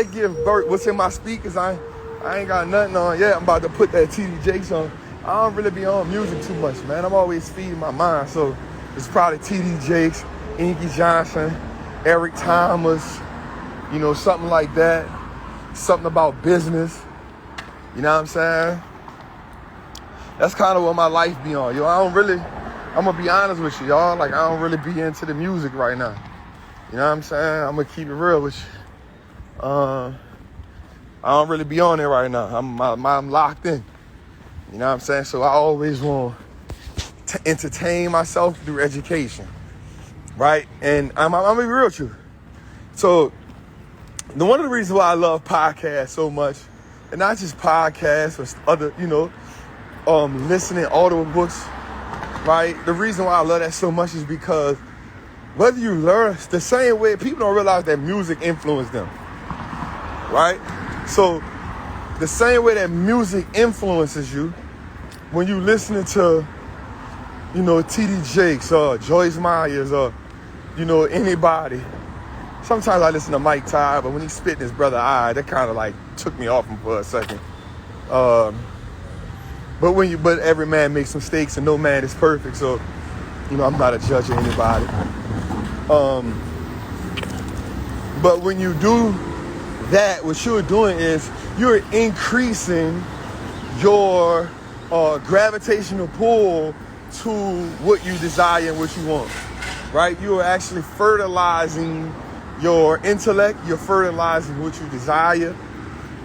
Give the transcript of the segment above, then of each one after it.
give birth. What's in my speakers? I ain't got nothing on yet. I'm about to put that TD Jakes on. I don't really be on music too much, man. I'm always feeding my mind. So it's probably TD Jakes, Inky Johnson, Eric Thomas, you know, something like that. Something about business. You know what I'm saying? That's kind of what my life be on. Yo, I'm gonna be honest with you, y'all. Like, I don't really be into the music right now. You know what I'm saying? I'm gonna keep it real with you. I don't really be on it right now. I'm locked in. You know what I'm saying? So I always want to entertain myself through education, right? And I'm gonna be real with you. So one of the reasons why I love podcasts so much, and not just podcasts or other, you know, listening audio books, right? The reason why I love that so much is because whether you learn the same way, people don't realize that music influenced them, right? So the same way that music influences you, when you listening to, you know, TD Jakes or Joyce Myers or, you know, anybody. Sometimes I listen to Mike Ty, but when he spit in his brother eye, that kind of like took me off him for a second. But every man makes mistakes and no man is perfect. So, you know, I'm not a judge of anybody. But when you do that, what you're doing is you're increasing your gravitational pull to what you desire and what you want, right? You are actually fertilizing your intellect. You're fertilizing what you desire,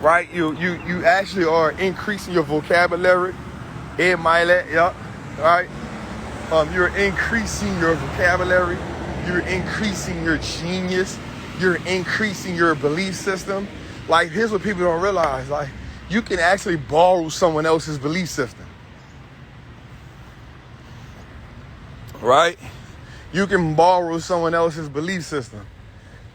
right? You actually are increasing your vocabulary. Right? You're increasing your vocabulary. You're increasing your genius. You're increasing your belief system. Like, here's what people don't realize. Like, you can actually borrow someone else's belief system. Right? You can borrow someone else's belief system.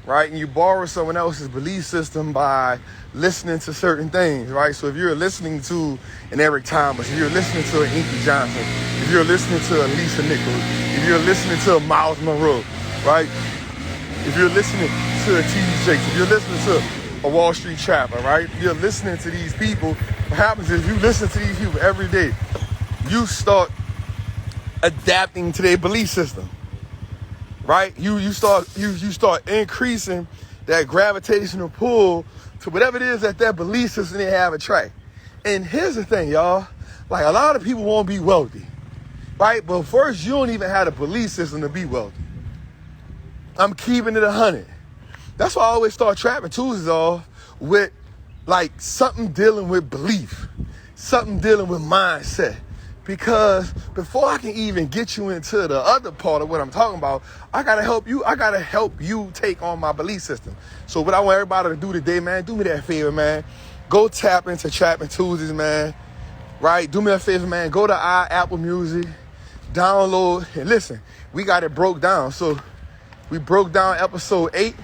Right? And you borrow someone else's belief system by listening to certain things, right? So if you're listening to an Eric Thomas, if you're listening to an Inky Johnson, if you're listening to a Lisa Nichols, if you're listening to a Miles Monroe, right? If you're listening to a TD Jakes, if you're listening to a Wall Street Trapper, right? If you're listening to these people, what happens is you listen to these people every day. You start adapting to their belief system. Right? You start increasing that gravitational pull to whatever it is that belief system they have attract. And here's the thing, y'all. Like, a lot of people want to be wealthy, right? But first, you don't even have a belief system to be wealthy. I'm keeping it 100. That's why I always start Trapping Tuesdays off with like something dealing with belief, something dealing with mindset. Because before I can even get you into the other part of what I'm talking about, I gotta help you take on my belief system. So what I want everybody to do today, man, do me that favor, man. Go tap into Trapping Tuesdays, man. Right? Do me a favor, man. Go to Apple Music, download, and listen, we got it broke down. So we broke down episode 8,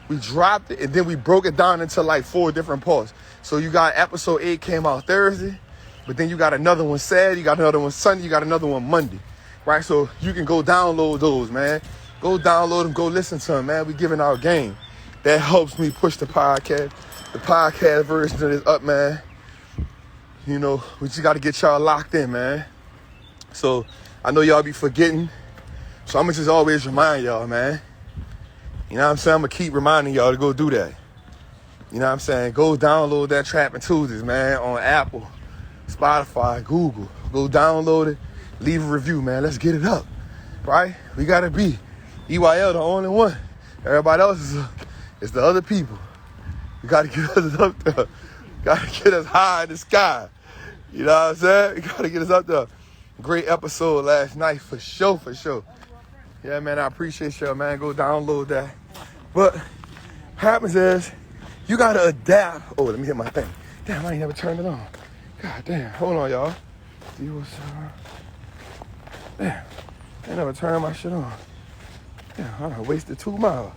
we dropped it, and then we broke it down into like 4 different parts. So you got episode 8 came out Thursday. But then you got another one Saturday, you got another one Sunday, you got another one Monday, right? So you can go download those, man. Go download them, go listen to them, man. We giving our game. That helps me push the podcast. The podcast version of this up, man. You know, we just got to get y'all locked in, man. So I know y'all be forgetting. So I'm going to just always remind y'all, man. You know what I'm saying? I'm going to keep reminding y'all to go do that. You know what I'm saying? Go download that Trapping Tuesdays, man, on Apple, Spotify, Google. Go download it. Leave a review, man. Let's get it up, right? We got to be EYL the only one. Everybody else is the other people. We got to get us up there. Got to get us high in the sky. You know what I'm saying? We got to get us up there. Great episode last night, for sure, for sure. Yeah, man, I appreciate y'all, man. Go download that. But what happens is you got to adapt. Oh, let me hit my thing. Damn, I ain't never turned it on. God damn. Hold on, y'all. Damn. I never turned my shit on. Damn, I wasted 2 miles.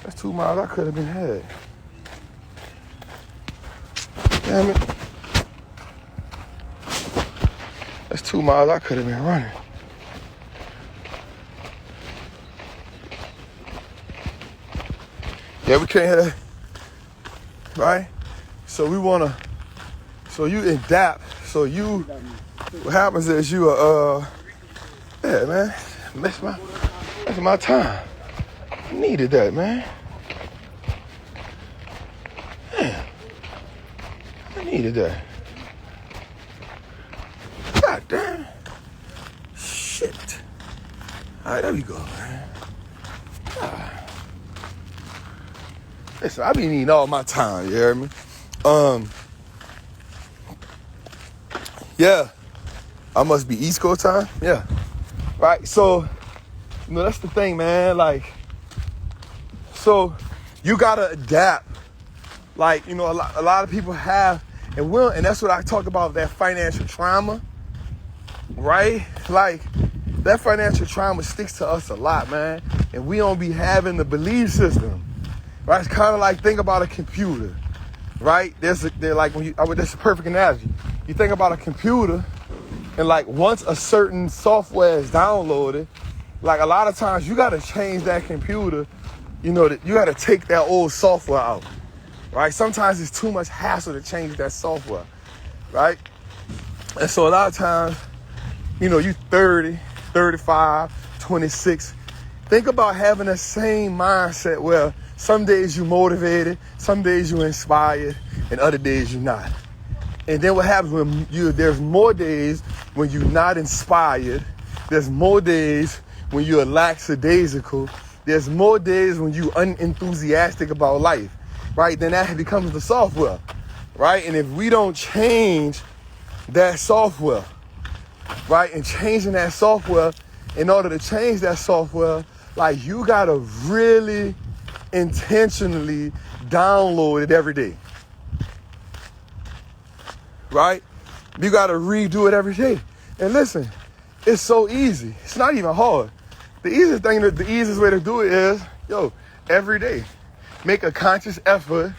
That's 2 miles I could have been had. Damn it. That's 2 miles I could have been running. Yeah, we can't have right? So we want to, so you adapt. So you, what happens is you yeah, man, that's my time. I needed that, man. Man, I needed that. God damn. Shit. All right, there we go, man. Listen, I be needing all my time, you hear me? Yeah. I must be East Coast time? Yeah. Right, so, that's the thing, man. Like, so you gotta adapt. Like, a lot of people have, and that's what I talked about, that financial trauma, right? Like, that financial trauma sticks to us a lot, man. And we don't be having the belief system, right? It's kind of like, think about a computer, right? That's a perfect analogy. You think about a computer, and like once a certain software is downloaded, like a lot of times you got to change that computer, you got to take that old software out, right? Sometimes it's too much hassle to change that software, right? And so a lot of times, you 30, 35, 26, think about having the same mindset where some days you're motivated, some days you're inspired, and other days you're not. And then what happens when there's more days when you're not inspired, there's more days when you're lackadaisical, there's more days when you're unenthusiastic about life, right? Then that becomes the software, right? And if we don't change that software, right, and changing that software, in order to change that software, like you gotta really intentionally download it every day. Right? You got to redo it every day. And listen, it's so easy. It's not even hard. The easiest way to do it is, every day, make a conscious effort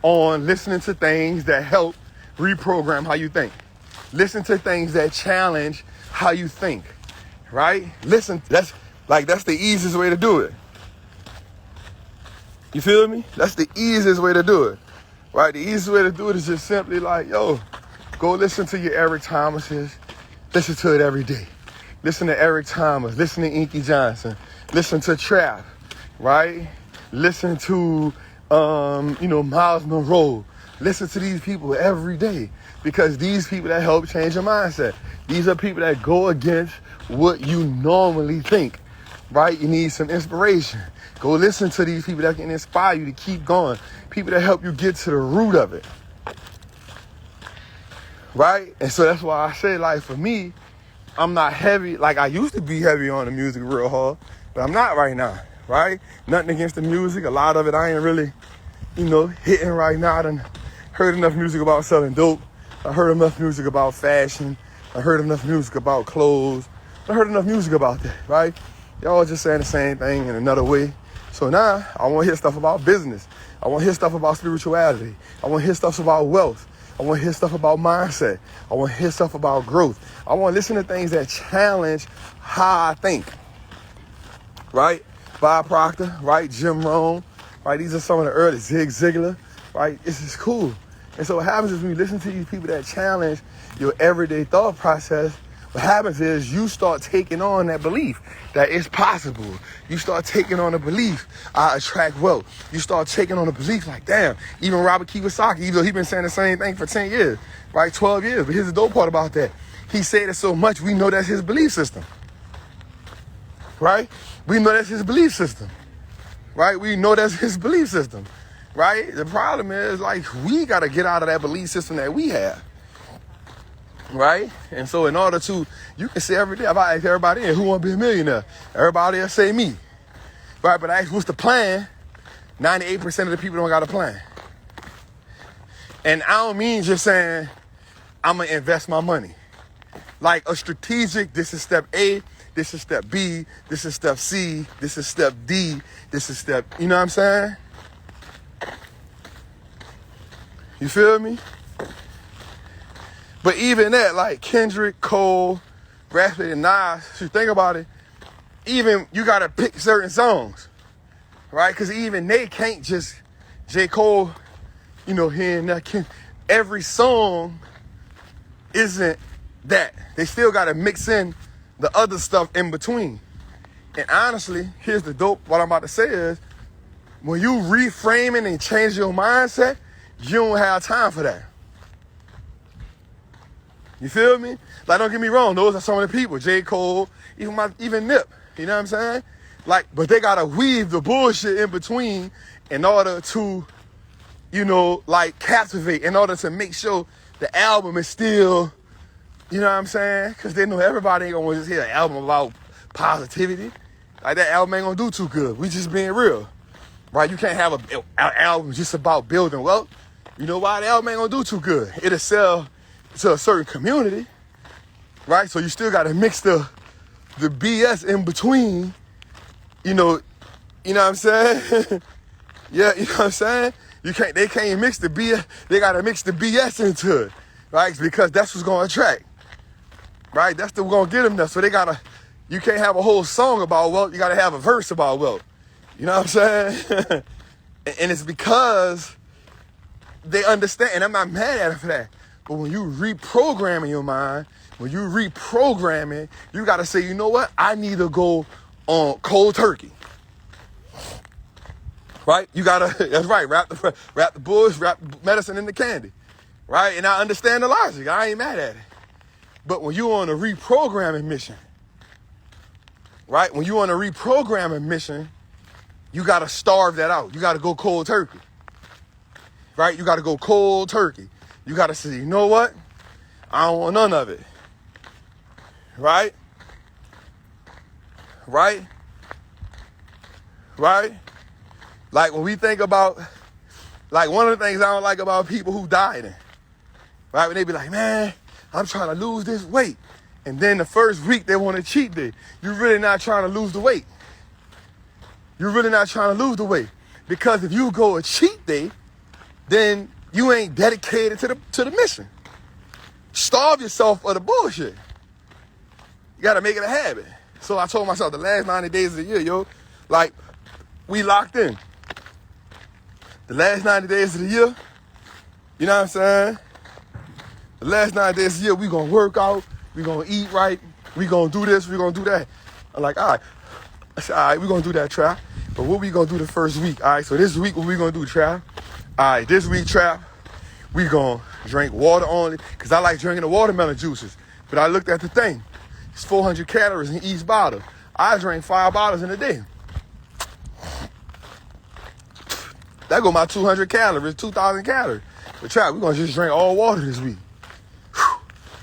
on listening to things that help reprogram how you think. Listen to things that challenge how you think, right? Listen, that's the easiest way to do it. You feel me? That's the easiest way to do it, right? The easiest way to do it is just simply like, go listen to your Eric Thomas's. Listen to it every day. Listen to Eric Thomas. Listen to Inky Johnson. Listen to Trap, right? Listen to, Miles Monroe. Listen to these people every day because these people that help change your mindset. These are people that go against what you normally think, right? You need some inspiration. Go listen to these people that can inspire you to keep going. People that help you get to the root of it. Right? And so that's why I say, like, for me, I'm not heavy. Like, I used to be heavy on the music real hard, but I'm not right now, right? Nothing against the music. A lot of it I ain't really, hitting right now. I done heard enough music about selling dope. I heard enough music about fashion. I heard enough music about clothes. I heard enough music about that, right? Y'all just saying the same thing in another way. So now I want to hear stuff about business. I want to hear stuff about spirituality. I want to hear stuff about wealth. I want to hear stuff about mindset. I want to hear stuff about growth. I want to listen to things that challenge how I think. Right? Bob Proctor, right? Jim Rohn, right? These are some of the early Zig Ziglar, right? This is cool. And so what happens is when you listen to these people that challenge your everyday thought process, what happens is you start taking on that belief that it's possible. You start taking on a belief, I attract wealth. You start taking on a belief like, damn, even Robert Kiyosaki, even though he's been saying the same thing for 10 years, right, 12 years. But here's the dope part about that. He said it so much, we know that's his belief system, right? We know that's his belief system, right? We know that's his belief system, right? The problem is, like, we got to get out of that belief system that we have. Right? And so in order to, you can say every day, if I ask everybody in, who want to be a millionaire? Everybody else say me. Right? But I ask, what's the plan? 98% of the people don't got a plan. And I don't mean just saying, I'm going to invest my money. Like a strategic, this is step A, this is step B, this is step C, this is step D, this is step, you know what I'm saying? You feel me? But even that, like Kendrick, Cole, Bradford, and Nas, if you think about it, even you got to pick certain songs, right? Because even they can't just, J. Cole Hearing that. Every song isn't that. They still got to mix in the other stuff in between. And honestly, here's the dope. What I'm about to say is, when you reframe it and change your mindset, you don't have time for that. You feel me? Like, don't get me wrong. Those are some of the people. J. Cole, even Nip. You know what I'm saying? Like, but they got to weave the bullshit in between in order to, captivate, in order to make sure the album is still, you know what I'm saying? Because they know everybody ain't going to just hear an album about positivity. Like, that album ain't going to do too good. We just being real. Right? You can't have an album just about building wealth. You know why? The album ain't going to do too good. It'll sell to a certain community. Right? So you still got to mix the BS in between. You know what I'm saying? Yeah, you know what I'm saying? They can't mix the BS. They got to mix the BS into it. Right? Because that's what's going to attract. Right? That's what's going to get them there. So you can't have a whole song about wealth. You got to have a verse about wealth. You know what I'm saying? And it's because they understand, and I'm not mad at them for that. But when you reprogram in your mind, when you reprogram it, you got to say, you know what? I need to go on cold turkey. Right? You got to, that's right, wrap the bush, wrap the medicine in the candy. Right? And I understand the logic. I ain't mad at it. But when you're on a reprogramming mission, right? When you're on a reprogramming mission, you got to starve that out. You got to go cold turkey. Right? You got to go cold turkey. You got to say, you know what? I don't want none of it. Right? Right? Right? Like when we think about, like one of the things I don't like about people who dieting, right? When they be like, man, I'm trying to lose this weight. And then the first week they want a cheat day. You're really not trying to lose the weight. You're really not trying to lose the weight. Because if you go a cheat day, then you ain't dedicated to the mission. Starve yourself of the bullshit. You got to make it a habit. So I told myself the last 90 days of the year, like we locked in. The last 90 days of the year, you know what I'm saying? The last 90 days of the year, we going to work out, we going to eat right, we going to do this, we going to do that. I'm like, all right. I said, all right, we're going to do that, Trap. But what we going to do the first week? All right, so this week, what we going to do, Trap? All right, this week, Trap, we going to drink water only, because I like drinking the watermelon juices. But I looked at the thing. It's 400 calories in each bottle. I drink 5 bottles in a day. That go my 200 calories, 2,000 calories. But Trap, we're going to just drink all water this week.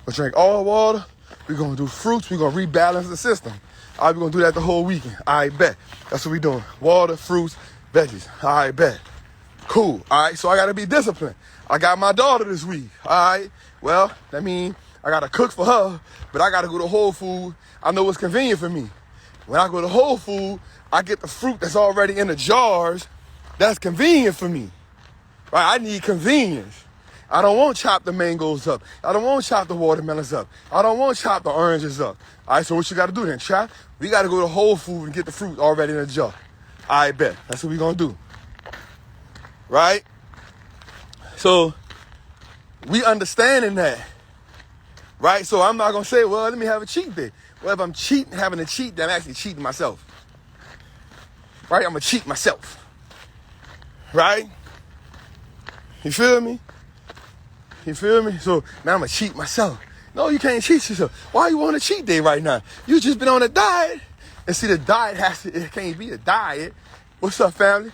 We'll drink all water. We're going to do fruits. We're going to rebalance the system. All right, we're going to do that the whole weekend. All right, bet. That's what we're doing. Water, fruits, veggies. All right, bet. Cool. All right, so I got to be disciplined. I got my daughter this week. All right. Well, that means I got to cook for her, but I got to go to Whole Foods. I know what's convenient for me. When I go to Whole Foods, I get the fruit that's already in the jars. That's convenient for me. Right? I need convenience. I don't want to chop the mangoes up. I don't want to chop the watermelons up. I don't want to chop the oranges up. All right, so what you got to do then, Chop? We got to go to Whole Foods and get the fruit already in a jar. I bet. That's what we going to do. Right? So we understanding that. Right? So I'm not going to say, well, let me have a cheat day. Well, if I'm having a cheat day, I'm actually cheating myself. Right? I'm going to cheat myself. Right? You feel me? You feel me? So now I'm going to cheat myself. No, you can't cheat yourself. Why you on a cheat day right now? You just been on a diet. And see, the diet it can't be a diet. What's up, family?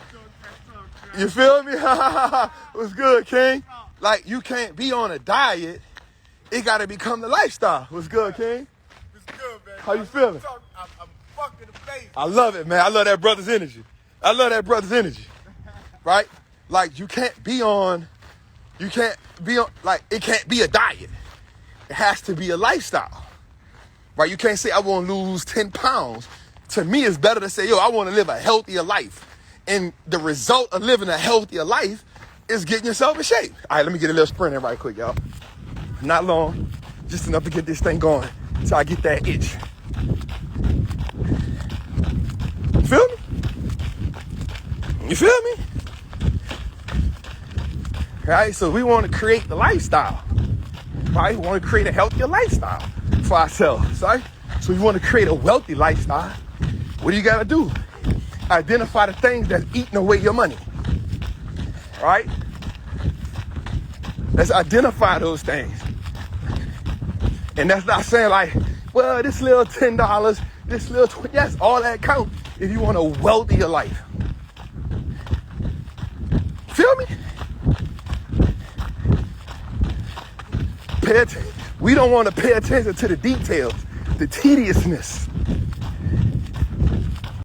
You feel me? What's good, King? Like, you can't be on a diet. It got to become the lifestyle. What's good, King? What's good, man? How you feeling? I'm fucking amazing. I love it, man. I love that brother's energy. Right? Like, it can't be on, like, it can't be a diet. It has to be a lifestyle. Right? You can't say, I want to lose 10 pounds. To me, it's better to say, yo, I want to live a healthier life. And the result of living a healthier life is getting yourself in shape. All right, let me get a little sprint in right quick, y'all. Not long, just enough to get this thing going so I get that itch. You feel me? You feel me? right? So we want to create the lifestyle, right? We want to create a healthier lifestyle for ourselves, right? So we want to create a wealthy lifestyle. What do you got to do? Identify the things that's eating away your money, right? Let's identify those things. And that's not saying like, well, this little $10, this little $20, yes, all that counts if you want a wealthier life. Feel me? We don't want to pay attention to the details, the tediousness,